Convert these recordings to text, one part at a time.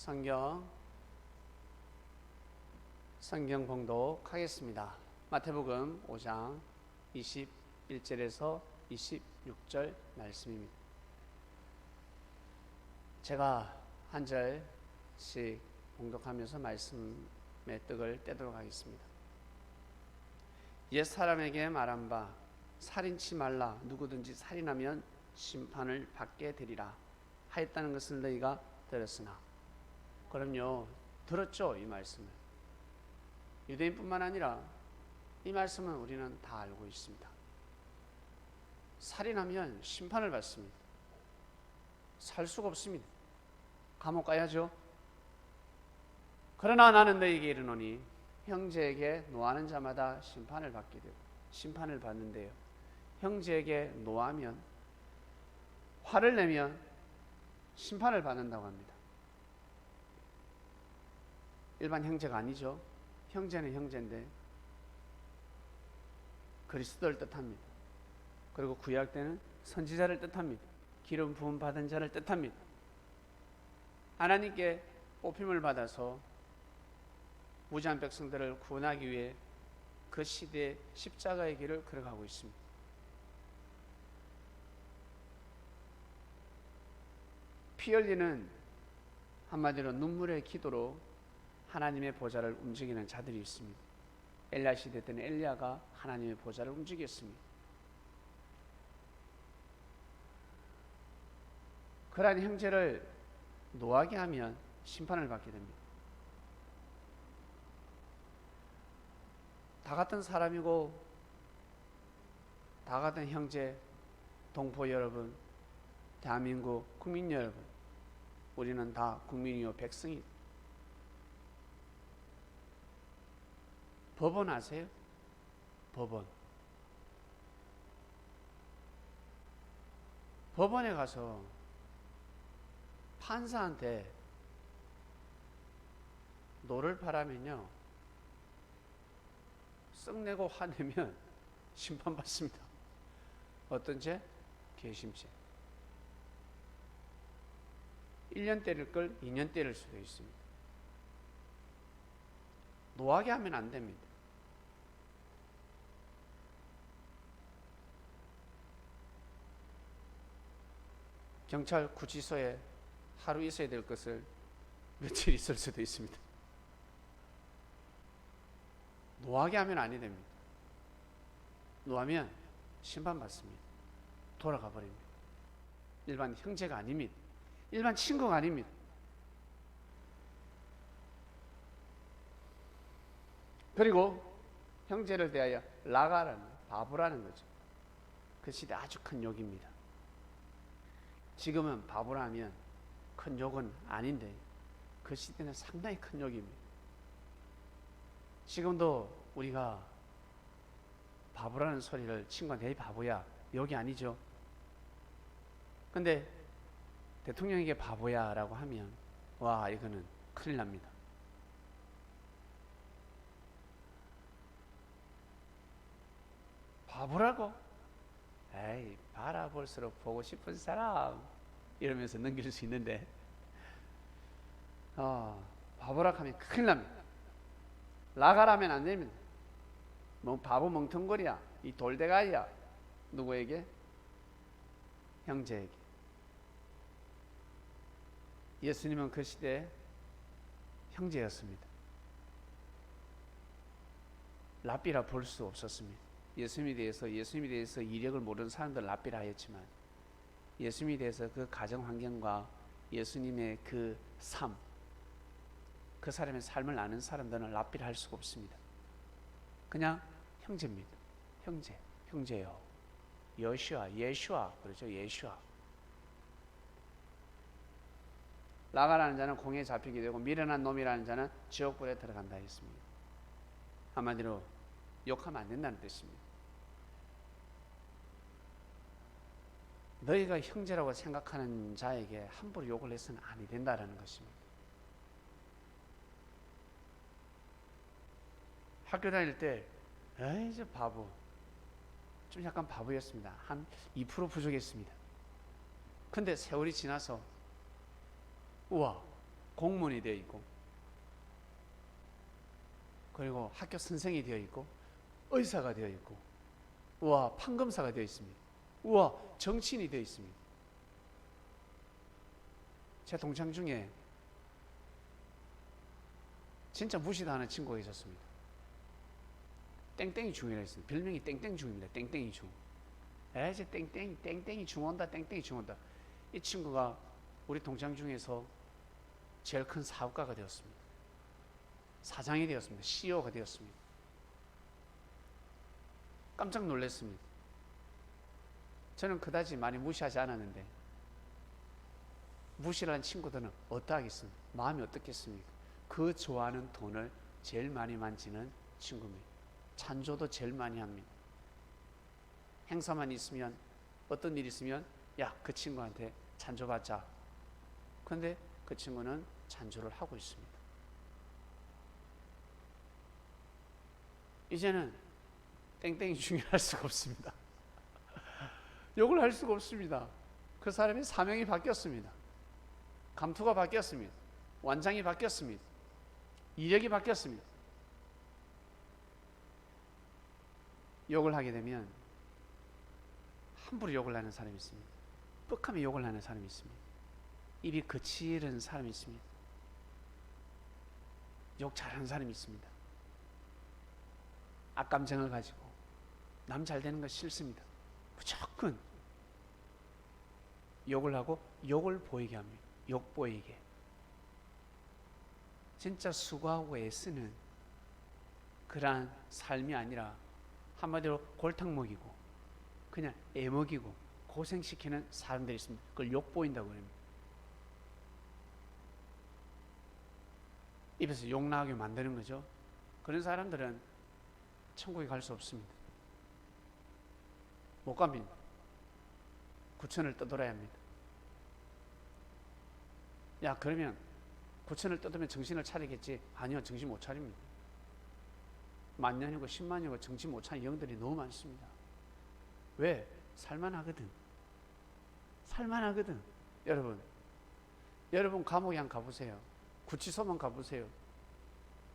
성경 봉독하겠습니다. 마태복음 5장 21절에서 26절 말씀입니다. 제가 한 절씩 봉독하면서 말씀의 떡을 떼도록 하겠습니다. 옛 사람에게 말한 바 살인치 말라, 누구든지 살인하면 심판을 받게 되리라 하였다는 것을 너희가 들었으나. 그럼요, 들었죠. 이 말씀을 유대인뿐만 아니라 이 말씀은 우리는 다 알고 있습니다. 살인하면 심판을 받습니다. 살 수가 없습니다. 감옥 가야죠. 그러나 나는 너희에게 이르노니 형제에게 노하는 자마다 심판을 받게 되고, 심판을 받는데요, 형제에게 노하면, 화를 내면 심판을 받는다고 합니다. 일반 형제가 아니죠. 형제는 형제인데 그리스도를 뜻합니다. 그리고 구약 때는 선지자를 뜻합니다. 기름 부음 받은 자를 뜻합니다. 하나님께 뽑힘을 받아서 무지한 백성들을 구원하기 위해 그 시대의 십자가의 길을 걸어가고 있습니다. 피 흘리는, 한마디로 눈물의 기도로 하나님의 보좌를 움직이는 자들이 있습니다. 엘리야 시대 때는 엘리야가 하나님의 보좌를 움직였습니다. 그러한 형제를 노하게 하면 심판을 받게 됩니다. 다 같은 사람이고 다 같은 형제, 동포 여러분, 대한민국 국민 여러분, 우리는 다 국민이요 백성이. 법원 아세요? 법원. 법원에 가서 판사한테 노를 바라면요, 썩내고 화내면 심판받습니다. 어떤 죄? 괘씸죄. 1년 때릴 걸 2년 때릴 수도 있습니다. 노하게 하면 안 됩니다. 경찰 구치소에 하루 있어야 될 것을 며칠 있을 수도 있습니다. 노하게 하면 아니 됩니다. 노하면 심판받습니다. 돌아가 버립니다. 일반 형제가 아닙니다. 일반 친구가 아닙니다. 그리고 형제를 대하여 라가라는, 바보라는 거죠. 그 시대 아주 큰 욕입니다. 지금은 바보라면 큰 욕은 아닌데 그 시대는 상당히 큰 욕입니다. 지금도 우리가 바보라는 소리를 친구한테 에이 바보야, 욕이 아니죠. 근데 대통령에게 바보야 라고 하면 와, 이거는 큰일 납니다. 바보라고? 에이, 바라볼수록 보고 싶은 사람, 이러면서 넘길 수 있는데 바보라 하면 큰일 납니다. 라가라면 안 됩니다. 뭐 바보 멍텅거리야, 이 돌대가리야. 누구에게? 형제에게. 예수님은 그 시대에 형제였습니다. 랍비라 볼 수 없었습니다. 예수님에 대해서 이력을 모르는 사람들 랍비라 하였지만, 예수님에 대해서 그 가정 환경과 예수님의 그 삶, 그 사람의 삶을 아는 사람들은 랍비라 할 수가 없습니다. 그냥 형제입니다. 형제요. 예슈아 그렇죠. 예슈아. 라가라는 자는 공에 잡히게 되고 미련한 놈이라는 자는 지옥불에 들어간다 했습니다. 한마디로 욕하면 안 된다는 뜻입니다. 너희가 형제라고 생각하는 자에게 함부로 욕을 해서는 아니 된다라는 것입니다. 학교 다닐 때 에이 저 바보, 좀 약간 바보였습니다. 한 2% 부족했습니다. 근데 세월이 지나서 우와, 공무원이 되어 있고, 그리고 학교 선생이 되어 있고, 의사가 되어 있고, 우와, 판검사가 되어 있습니다. 우와, 정치인이 되어 있습니다. 제 동창 중에 진짜 무시당하는 친구가 있었습니다. 땡땡이 중이라 했습니다. 별명이 땡땡 중입니다. 땡땡이 중. 이제 땡땡이 중 온다. 땡땡이 중 온다. 이 친구가 우리 동창 중에서 제일 큰 사업가가 되었습니다. 사장이 되었습니다. CEO가 되었습니다. 깜짝 놀랐습니다. 저는 그다지 많이 무시하지 않았는데, 무시를 한 친구들은 어떠하겠습니까? 마음이 어떻겠습니까? 그 좋아하는 돈을 제일 많이 만지는 친구입니다. 찬조도 제일 많이 합니다. 행사만 있으면, 어떤 일이 있으면, 야, 그 친구한테 찬조 받자. 그런데 그 친구는 찬조를 하고 있습니다. 이제는 땡땡이 중요할 수가 없습니다. 욕을 할 수가 없습니다. 그 사람의 사명이 바뀌었습니다. 감투가 바뀌었습니다. 완장이 바뀌었습니다. 이력이 바뀌었습니다. 욕을 하게 되면 함부로 욕을 하는 사람이 있습니다. 뻑하면 욕을 하는 사람이 있습니다. 입이 거칠은 사람이 있습니다. 욕 잘하는 사람이 있습니다. 악감정을 가지고 남 잘 되는 거 싫습니다. 무조건 욕을 하고 욕을 보이게 합니다. 욕 보이게. 진짜 수고하고 애쓰는 그러한 삶이 아니라 한마디로 골탕 먹이고 그냥 애 먹이고 고생시키는 사람들이 있습니다. 그걸 욕 보인다고 합니다. 입에서 욕 나오게 만드는 거죠. 그런 사람들은 천국에 갈 수 없습니다. 못 갑니다. 구천을 떠돌아야 합니다. 야, 그러면 구천을 떠돌면 정신을 차리겠지? 아니요, 정신 못 차립니다. 만년이고 10만이고 정신 못 차리는 영들이 너무 많습니다. 왜? 살만하거든. 살만하거든. 여러분 감옥에 한 가보세요. 구치소만 가보세요.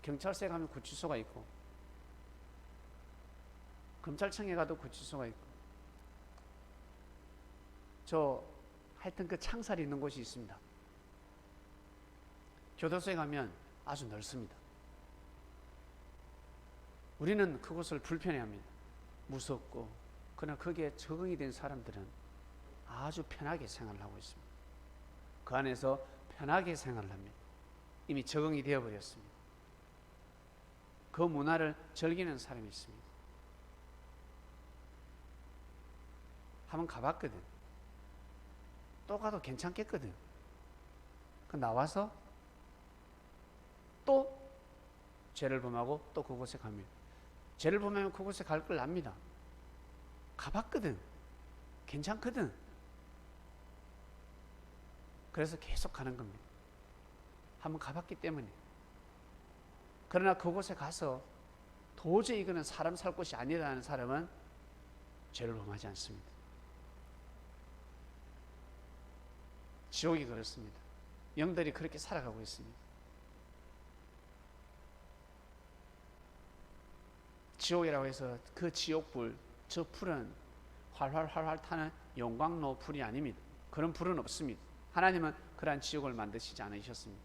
경찰서에 가면 구치소가 있고, 검찰청에 가도 구치소가 있고, 하여튼 그 창살이 있는 곳이 있습니다. 교도소에 가면 아주 넓습니다. 우리는 그곳을 불편해합니다. 무섭고. 그러나 거기에 적응이 된 사람들은 아주 편하게 생활을 하고 있습니다. 그 안에서 편하게 생활을 합니다. 이미 적응이 되어버렸습니다. 그 문화를 즐기는 사람이 있습니다. 한번 가봤거든. 또 가도 괜찮겠거든. 그 나와서 또 죄를 범하고 또 그곳에 갑니다. 죄를 범하면 그곳에 갈 걸 압니다. 가봤거든. 괜찮거든. 그래서 계속 가는 겁니다. 한번 가봤기 때문에. 그러나 그곳에 가서 도저히 이거는 사람 살 곳이 아니라는 사람은 죄를 범하지 않습니다. 지옥이 그렇습니다. 영들이 그렇게 살아가고 있습니다. 지옥이라고 해서 그 지옥불, 저 불은 활활 타는 용광로 불이 아닙니다. 그런 불은 없습니다. 하나님은 그러한 지옥을 만드시지 않으셨습니다.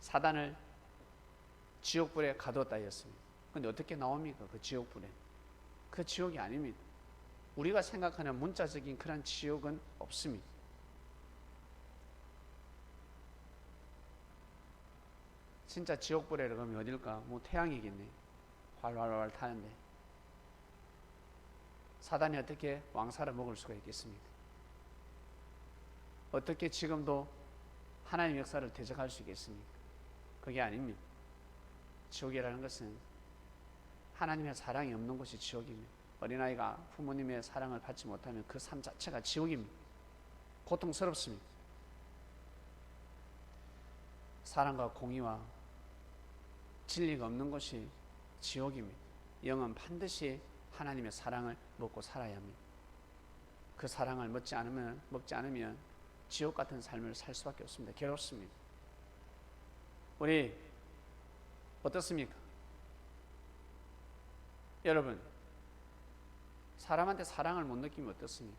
사단을 지옥불에 가두었다 했습니다. 그런데 어떻게 나옵니까? 그 지옥불에. 그 지옥이 아닙니다. 우리가 생각하는 문자적인 그런 지옥은 없습니다. 진짜 지옥불에 가면 어딜까? 뭐 태양이겠네. 활활활 타는데. 사단이 어떻게 왕사를 먹을 수가 있겠습니까? 어떻게 지금도 하나님의 역사를 대적할 수 있겠습니까? 그게 아닙니다. 지옥이라는 것은 하나님의 사랑이 없는 곳이 지옥입니다. 어린아이가 부모님의 사랑을 받지 못하면 그 삶 자체가 지옥입니다. 고통스럽습니다. 사랑과 공의와 진리가 없는 것이 지옥입니다. 영은 반드시 하나님의 사랑을 먹고 살아야 합니다. 그 사랑을 먹지 않으면 지옥 같은 삶을 살 수밖에 없습니다. 괴롭습니다. 우리 어떻습니까? 여러분, 사람한테 사랑을 못 느끼면 어떻습니까?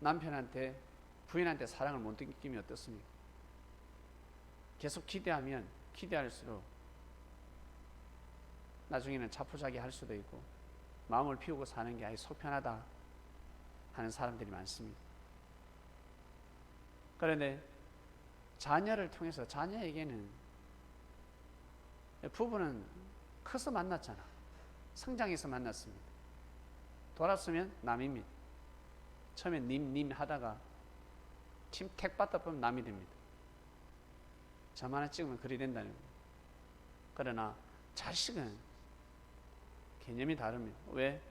남편한테, 부인한테 사랑을 못 느끼면 어떻습니까? 계속 기대하면 기대할수록 나중에는 자포자기 할 수도 있고 마음을 비우고 사는 게 아예 속편하다 하는 사람들이 많습니다. 그런데 자녀를 통해서, 자녀에게는 부부는 커서 만났잖아. 성장해서 만났습니다. 돌았으면 남입니다. 처음에 님 하다가 택 받다 보면 남이 됩니다. 점 하나 찍으면 그리 된다는 거예요. 그러나 자식은 개념이 다릅니다. 왜?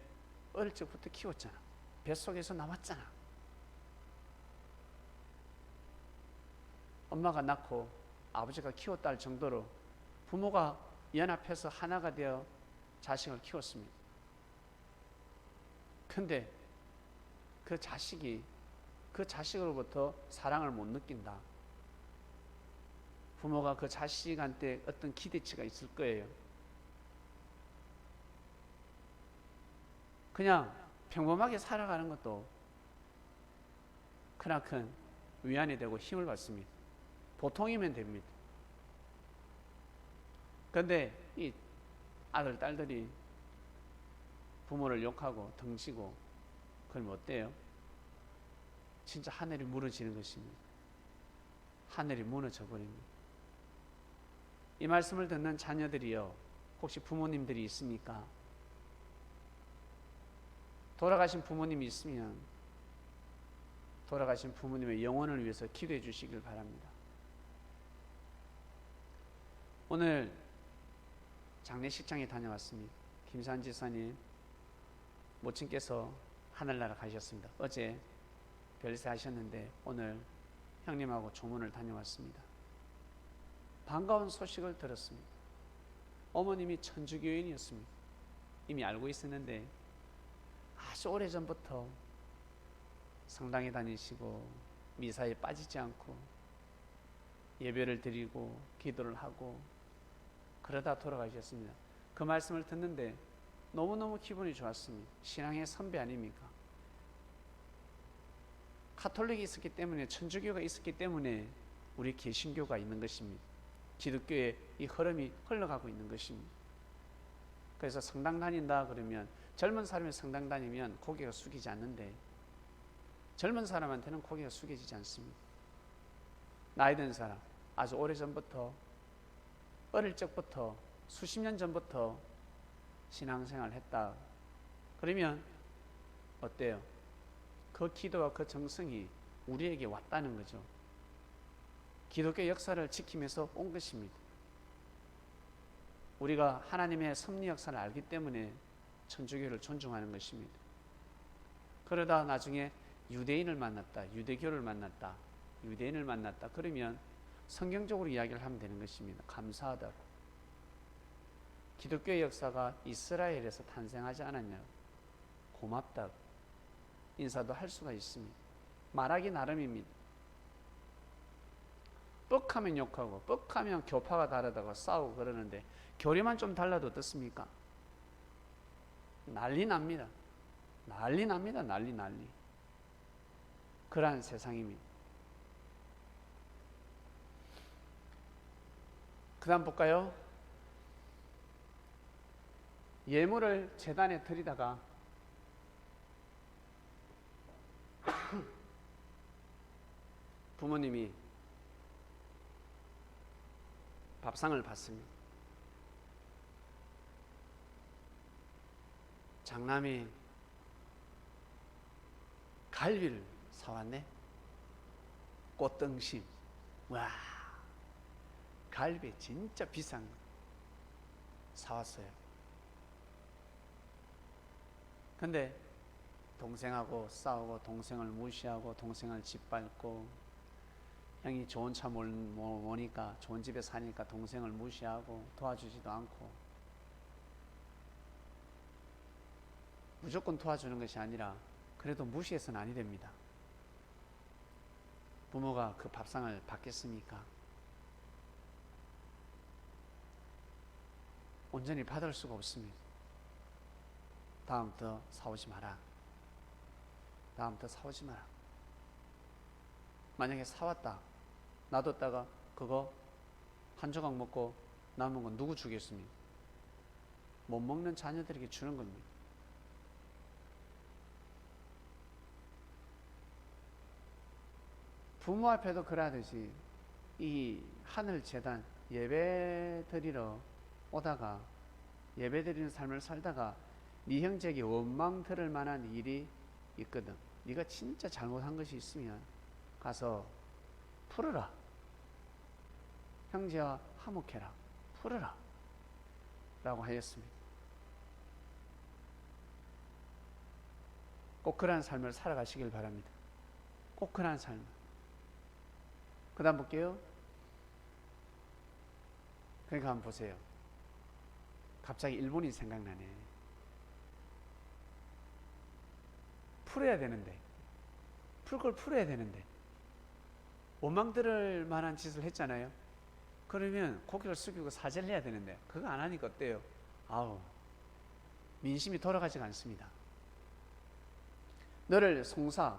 어릴 적부터 키웠잖아. 뱃속에서 나왔잖아. 엄마가 낳고 아버지가 키웠다 할 정도로 부모가 연합해서 하나가 되어 자식을 키웠습니다. 근데 그 자식이 그 자식으로부터 사랑을 못 느낀다. 부모가 그 자식한테 어떤 기대치가 있을 거예요. 그냥 평범하게 살아가는 것도 크나큰 위안이 되고 힘을 받습니다. 보통이면 됩니다. 그런데 이 아들, 딸들이 부모를 욕하고 덩치고 그러면 어때요? 진짜 하늘이 무너지는 것입니다. 하늘이 무너져 버립니다. 이 말씀을 듣는 자녀들이요, 혹시 부모님들이 있습니까? 돌아가신 부모님이 있으면 돌아가신 부모님의 영혼을 위해서 기도해 주시길 바랍니다. 오늘 장례식장에 다녀왔습니다. 김산 지사님 모친께서 하늘나라 가셨습니다. 어제 별세 하셨는데 오늘 형님하고 조문을 다녀왔습니다. 반가운 소식을 들었습니다. 어머님이 천주교인이었습니다. 이미 알고 있었는데 아주 오래전부터 성당에 다니시고 미사에 빠지지 않고 예배를 드리고 기도를 하고 그러다 돌아가셨습니다. 그 말씀을 듣는데 너무너무 기분이 좋았습니다. 신앙의 선배 아닙니까? 가톨릭이 있었기 때문에, 천주교가 있었기 때문에 우리 개신교가 있는 것입니다. 기독교의 이 흐름이 흘러가고 있는 것입니다. 그래서 성당 다닌다 그러면, 젊은 사람이 성당 다니면 고개가 숙이지 않는데 젊은 사람한테는 고개가 숙여지지 않습니다. 나이 든 사람, 아주 오래전부터, 어릴 적부터, 수십 년 전부터 신앙생활을 했다 그러면 어때요? 그 기도와 그 정성이 우리에게 왔다는 거죠. 기독교 역사를 지키면서 온 것입니다. 우리가 하나님의 섭리 역사를 알기 때문에 천주교를 존중하는 것입니다. 그러다 나중에 유대인을 만났다, 유대교를 만났다, 유대인을 만났다 그러면 성경적으로 이야기를 하면 되는 것입니다. 감사하다고. 기독교의 역사가 이스라엘에서 탄생하지 않았냐고, 고맙다고 인사도 할 수가 있습니다. 말하기 나름입니다. 뻑하면 욕하고 뻑하면 교파가 다르다고 싸우고 그러는데 교리만 좀 달라도 어떻습니까? 난리 납니다. 난리 납니다. 난리. 그러한 세상입니다. 그 다음 볼까요? 예물을 제단에 드리다가 부모님이 밥상을 받습니다. 장남이 갈비를 사왔네. 꽃등심. 와, 갈비 진짜 비싼 거 사왔어요. 근데 동생하고 싸우고 동생을 무시하고 동생을 짓밟고, 형이 좋은 차 모니까, 좋은 집에 사니까 동생을 무시하고 도와주지도 않고, 무조건 도와주는 것이 아니라 그래도 무시해서는 아니 됩니다. 부모가 그 밥상을 받겠습니까? 온전히 받을 수가 없습니다. 다음부터 사오지 마라. 다음부터 사오지 마라. 만약에 사왔다, 놔뒀다가 그거 한 조각 먹고 남은 건 누구 주겠습니까? 못 먹는 자녀들에게 주는 겁니다. 부모 앞에도 그러듯이 이 하늘재단 예배 드리러 오다가 예배 드리는 삶을 살다가 네 형제에게 원망 들을 만한 일이 있거든. 네가 진짜 잘못한 것이 있으면 가서 풀어라. 형제와 화목해라. 풀어라. 라고 하였습니다. 꼭 그러한 삶을 살아가시길 바랍니다. 꼭 그러한 삶. 그 다음 볼게요. 그러니까 한번 보세요. 갑자기 일본이 생각나네. 풀어야 되는데, 풀 걸 풀어야 되는데 원망 들을 만한 짓을 했잖아요. 그러면 고개를 숙이고 사죄를 해야 되는데 그거 안 하니까 어때요? 아우, 민심이 돌아가지가 않습니다. 너를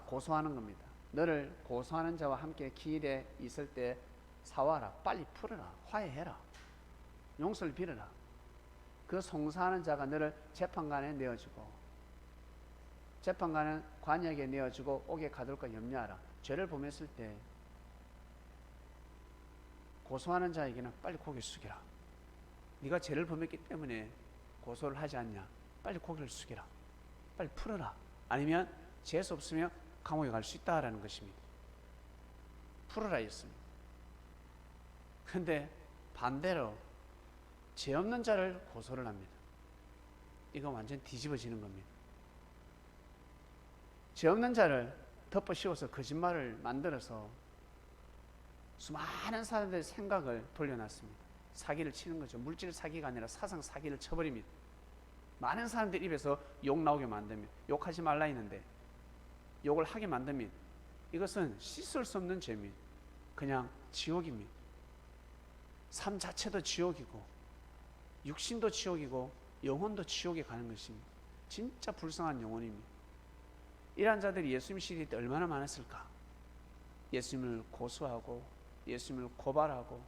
고소하는 겁니다. 너를 고소하는 자와 함께 길에 있을 때 사와라. 빨리 풀어라. 화해해라. 용서를 빌어라. 그 송사하는 자가 너를 재판관에 내어주고, 재판관은 관역에 내어주고 옥에 가둘까 염려하라. 죄를 범했을 때 고소하는 자에게는 빨리 고개 숙여라. 네가 죄를 범했기 때문에 고소를 하지 않냐. 빨리 고개를 숙여라. 빨리 풀어라. 아니면 재수 없으면 감옥에 갈 수 있다라는 것입니다. 풀어라 했습니다. 그런데 반대로 죄 없는 자를 고소를 합니다. 이거 완전 뒤집어지는 겁니다. 죄 없는 자를 덮어 씌워서 거짓말을 만들어서 수많은 사람들의 생각을 돌려놨습니다. 사기를 치는 거죠. 물질 사기가 아니라 사상 사기를 쳐버립니다. 많은 사람들 입에서 욕 나오게 만듭니다. 욕하지 말라 했는데 욕을 하게 만듭니다. 이것은 씻을 수 없는 죄입니다. 그냥 지옥입니다. 삶 자체도 지옥이고 육신도 지옥이고 영혼도 지옥에 가는 것입니다. 진짜 불쌍한 영혼입니다. 이러한 자들이 예수님 시대 때 얼마나 많았을까? 예수님을 고소하고 예수님을 고발하고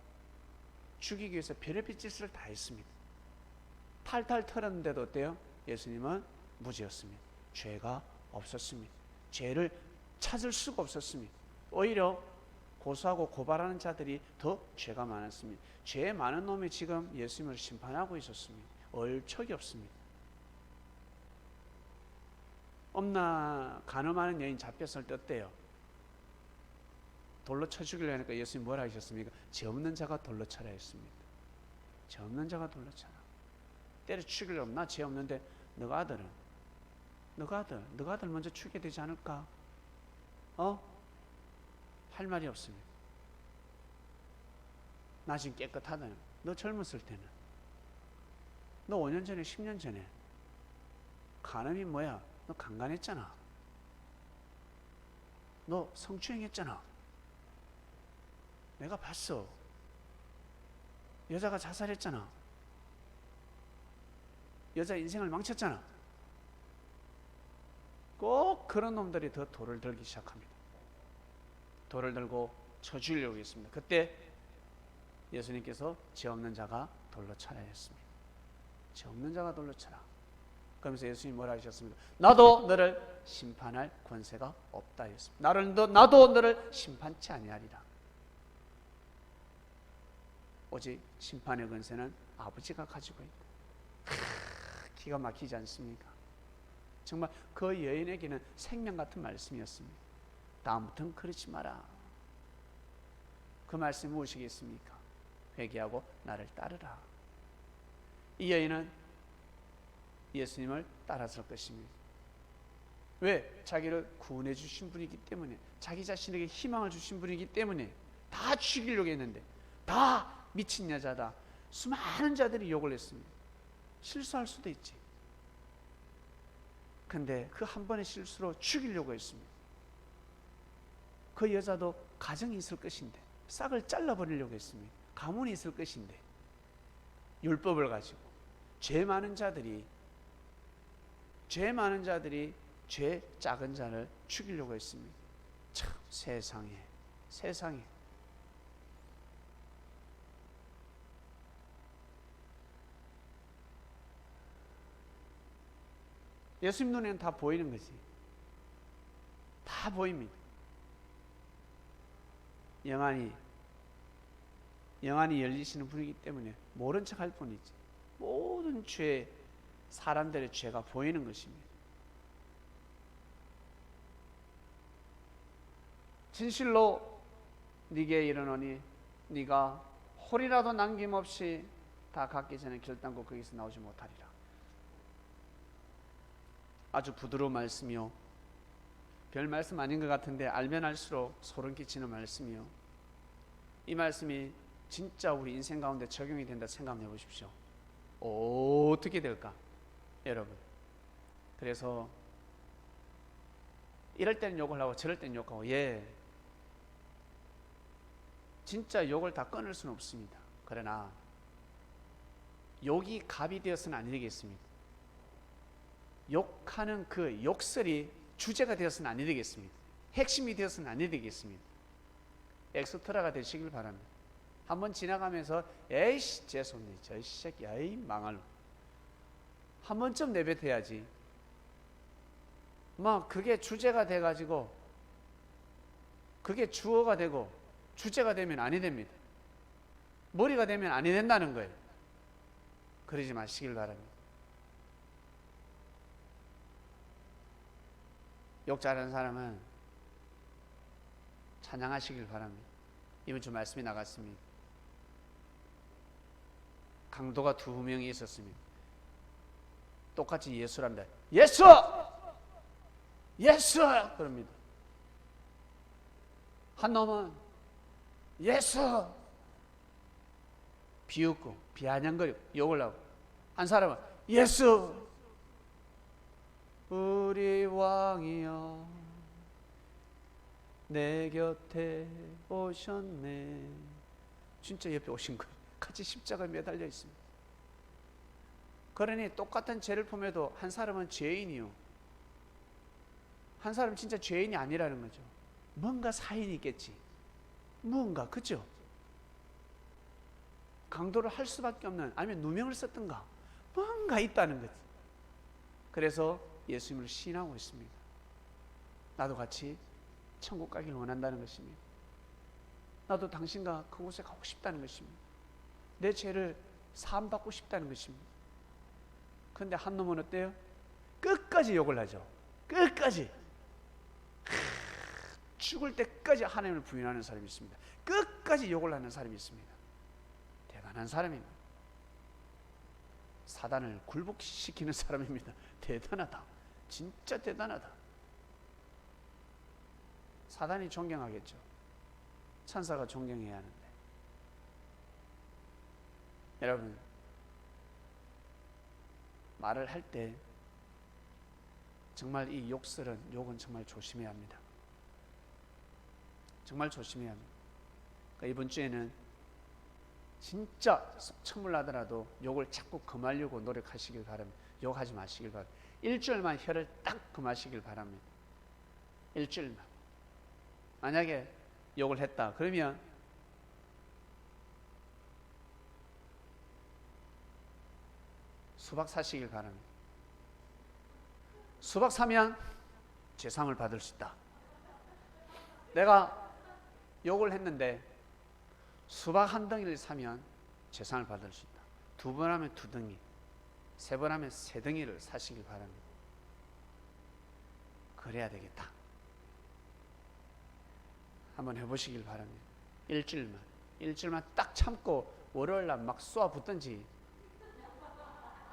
죽이기 위해서 별의별 짓을 다 했습니다. 탈탈 털었는데도 어때요? 예수님은 무죄였습니다. 죄가 없었습니다. 죄를 찾을 수가 없었습니다. 오히려 고소하고 고발하는 자들이 더 죄가 많았습니다. 죄 많은 놈이 지금 예수님을 심판하고 있었습니다. 얼척이 없습니다. 엄나 간음하는 여인 잡혔을 때 어때요? 돌로 쳐 죽이려 하니까 예수님 뭐라 하셨습니까? 죄 없는 자가 돌로 쳐라 했습니다. 죄 없는 자가 돌로 쳐라. 때려 죽이려면 나 죄 없는데 너가 아들 먼저 죽게 되지 않을까? 할 말이 없습니다. 나 지금 깨끗하다. 너 젊었을 때는, 너 5년 전에 10년 전에 간음이 뭐야? 너 강간했잖아. 너 성추행했잖아. 내가 봤어. 여자가 자살했잖아. 여자 인생을 망쳤잖아. 꼭 그런 놈들이 더 돌을 들기 시작합니다. 돌을 들고 쳐 죽이려고 했습니다. 그때 예수님께서 죄 없는 자가 돌로 쳐라 했습니다. 죄 없는 자가 돌로 쳐라. 그러면서 예수님이 뭐라 하셨습니까? 나도 너를 심판할 권세가 없다 했습니다. 나도 너를 심판치 아니하리라. 오직 심판의 권세는 아버지가 가지고 있다. 기가 막히지 않습니까? 정말 그 여인에게는 생명 같은 말씀이었습니다. 다음부터는 그렇지 마라. 그 말씀이 무엇이겠습니까? 회개하고 나를 따르라. 이 여인은 예수님을 따랐을 것입니다. 왜? 자기를 구원해 주신 분이기 때문에, 자기 자신에게 희망을 주신 분이기 때문에. 다 죽이려고 했는데, 다 미친 여자다. 수많은 자들이 욕을 했습니다. 실수할 수도 있지. 근데 그 한 번의 실수로 죽이려고 했습니다. 그 여자도 가정이 있을 것인데 싹을 잘라버리려고 했습니다. 가문이 있을 것인데 율법을 가지고 죄 많은 자들이 죄 작은 자를 죽이려고 했습니다. 참 세상에 예수님 눈에는 다 보이는 거지. 다 보입니다. 영안이 열리시는 분이기 때문에 모른 척 할 뿐이지 모든 사람들의 죄가 보이는 것입니다. 진실로 네게 이르노니 네가 홀이라도 남김없이 다 갖기 전에 결단코 거기서 나오지 못하리라. 아주 부드러운 말씀이요, 별 말씀 아닌 것 같은데 알면 알수록 소름 끼치는 말씀이요, 이 말씀이 진짜 우리 인생 가운데 적용이 된다 생각해 보십시오. 어떻게 될까 여러분. 그래서 이럴 때는 욕을 하고 저럴 때는 욕하고, 진짜 욕을 다 끊을 수는 없습니다. 그러나 욕이 갑이 되어서는 안 되겠습니다. 욕하는 그 욕설이 주제가 되어서는 안 되겠습니다. 핵심이 되어서는 안 되겠습니다. 엑스트라가 되시길 바랍니다. 한번 지나가면서 에이씨 죄송해 저 새끼 에이 망할, 한 번쯤 내뱉어야지. 그게 주제가 돼가지고 그게 주어가 되고 주제가 되면 아니 됩니다. 머리가 되면 아니 된다는 거예요. 그러지 마시길 바랍니다. 욕 잘하는 사람은 찬양하시길 바랍니다. 이번 주 말씀이 나갔습니다. 강도가 2명이 있었습니다. 똑같이 예수랍니다. 예수! 예수! 그럽니다. 한 놈은 예수! 비웃고 비아냥거리고 욕을 하고, 한 사람은 예수! 우리 왕이여 내 곁에 오셨네. 진짜 옆에 오신 거예요. 같이 십자가에 매달려 있습니다. 그러니 똑같은 죄를 품에도 한 사람은 죄인이요, 한 사람은 진짜 죄인이 아니라는 거죠. 뭔가 사인이 있겠지. 뭔가, 그죠? 강도를 할 수밖에 없는, 아니면 누명을 썼던가 뭔가 있다는 거지. 그래서 예수님을 신하고 있습니다. 나도 같이 천국 가기를 원한다는 것입니다. 나도 당신과 그곳에 가고 싶다는 것입니다. 내 죄를 사함받고 싶다는 것입니다. 그런데 한 놈은 어때요? 끝까지 욕을 하죠. 끝까지 죽을 때까지 하나님을 부인하는 사람이 있습니다. 끝까지 욕을 하는 사람이 있습니다. 대단한 사람입니다. 사단을 굴복시키는 사람입니다. 대단하다. 진짜 대단하다. 사단이 존경하겠죠. 천사가 존경해야 하는데. 여러분, 말을 할 때 정말 이 욕은 정말 조심해야 합니다. 정말 조심해야 합니다. 그러니까 이번 주에는 진짜 천물 나더라도 욕을 자꾸 금하려고 노력하시길 바랍니다. 욕하지 마시길 바랍니다. 일주일만 혀를 딱 금하시길 바랍니다. 일주일만. 만약에 욕을 했다 그러면 수박 사시길 바랍니다. 수박 사면 죄상을 받을 수 있다. 내가 욕을 했는데 수박 한 덩이를 사면 죄상을 받을 수 있다. 2번 하면 2덩이, 3번 하면 3덩이를 사시길 바랍니다. 그래야 되겠다. 한번 해보시길 바랍니다. 일주일만 딱 참고 월요일날 막 쏘아 붙든지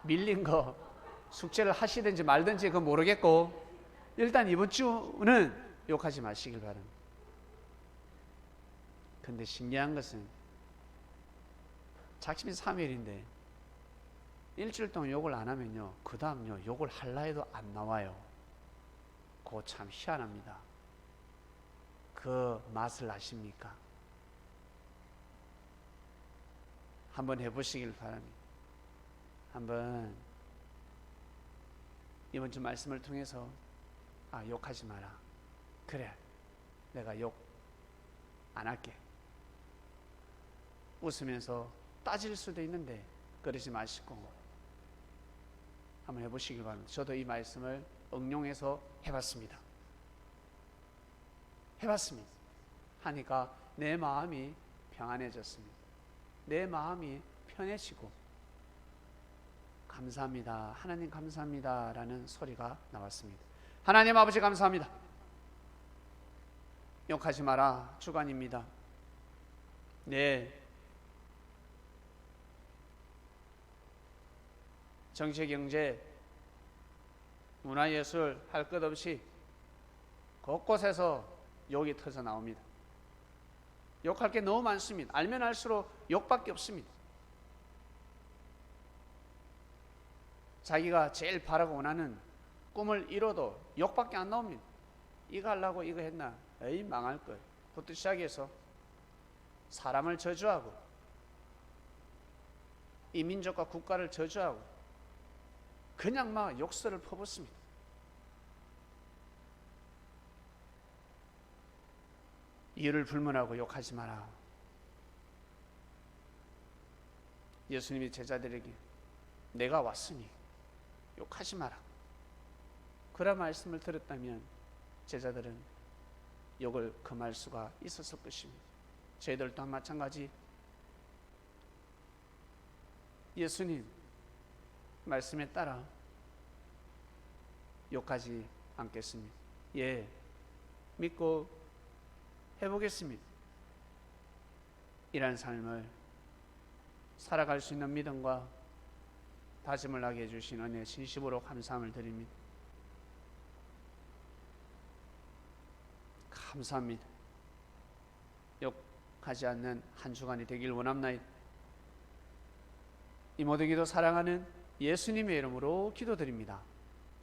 밀린 거 숙제를 하시든지 말든지 그건 모르겠고, 일단 이번 주는 욕하지 마시길 바랍니다. 근데 신기한 것은 작심이 3일인데 일주일 동안 욕을 안 하면요, 그 다음요 욕을 할라 해도 안 나와요. 그거 참 희한합니다. 그 맛을 아십니까? 한번 해보시길 바랍니다. 한번 이번 주 말씀을 통해서 욕하지 마라. 그래, 내가 욕 안 할게. 웃으면서 따질 수도 있는데 그러지 마시고 한번 해보시길 바랍니다. 저도 이 말씀을 응용해서 해봤습니다. 하니까 내 마음이 평안해졌습니다. 내 마음이 편해지고 감사합니다. 하나님 감사합니다. 라는 소리가 나왔습니다. 하나님 아버지 감사합니다. 욕하지 마라 주간입니다. 네, 정치, 경제, 문화예술 할 것 없이 곳곳에서 욕이 터져 나옵니다. 욕할 게 너무 많습니다. 알면 알수록 욕밖에 없습니다. 자기가 제일 바라고 원하는 꿈을 이뤄도 욕밖에 안 나옵니다. 이거 하려고 이거 했나? 에이 망할 걸. 부터 시작해서 사람을 저주하고 이 민족과 국가를 저주하고 그냥 막 욕설을 퍼붓습니다. 이유를 불문하고 욕하지 마라. 예수님이 제자들에게 내가 왔으니 욕하지 마라. 그런 말씀을 들었다면 제자들은 욕을 금할 수가 있었을 것입니다. 저희들 또한 마찬가지 예수님 말씀에 따라 욕하지 않겠습니다. 예, 믿고 해보겠습니다. 이런 삶을 살아갈 수 있는 믿음과 다짐을 하게 해주신 은혜 진심으로 감사함을 드립니다. 감사합니다. 욕하지 않는 한 주간이 되길 원합나이다. 이 모든 기도 사랑하는 예수님의 이름으로 기도드립니다.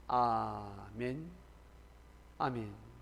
아멘. 아멘.